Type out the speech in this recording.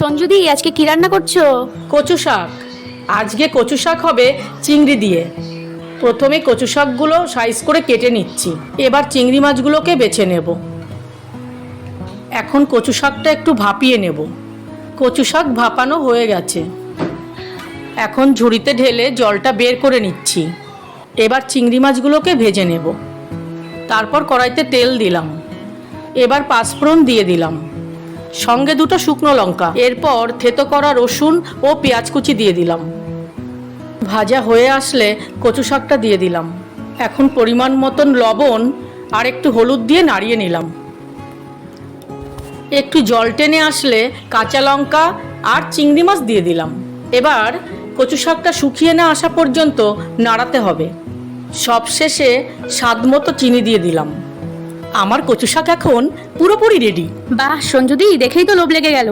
সঞ্জুদি, আজকে কি রান্না করছো? কচু শাক। আজকে কচু শাক হবে চিংড়ি দিয়ে। প্রথমে কচু শাকগুলো সাইজ করে কেটে নিচ্ছি। এবার চিংড়ি মাছগুলোকে বেছে নেব। এখন কচু শাকটা একটু ভাপিয়ে নেব। কচু শাক ভাপানো হয়ে গেছে। এখন ঝুড়িতে ঢেলে জলটা বের করে নিচ্ছি। এবার চিংড়ি মাছগুলোকে ভেজে নেব। তারপর কড়াইতে তেল দিলাম। এবার পাঁচফোড়ন দিয়ে দিলাম, সঙ্গে দুটো শুকনো লঙ্কা। এরপর থেতো করা রসুন ও পেঁয়াজ কুচি দিয়ে দিলাম। ভাজা হয়ে আসলে কচু শাকটা দিয়ে দিলাম। এখন পরিমাণ মতন লবণ আর একটু হলুদ দিয়ে নাড়িয়ে নিলাম। একটু জল টেনে আসলে কাঁচা লঙ্কা আর চিংড়ি মাছ দিয়ে দিলাম। এবার কচু শাকটা শুকিয়ে না আসা পর্যন্ত নাড়াতে হবে। সবশেষে স্বাদ মতো চিনি দিয়ে দিলাম। আমার কচু শাক এখন পুরোপুরি রেডি। বাহ সঞ্জুদি, দেখেই তো লোভ লেগে গেল।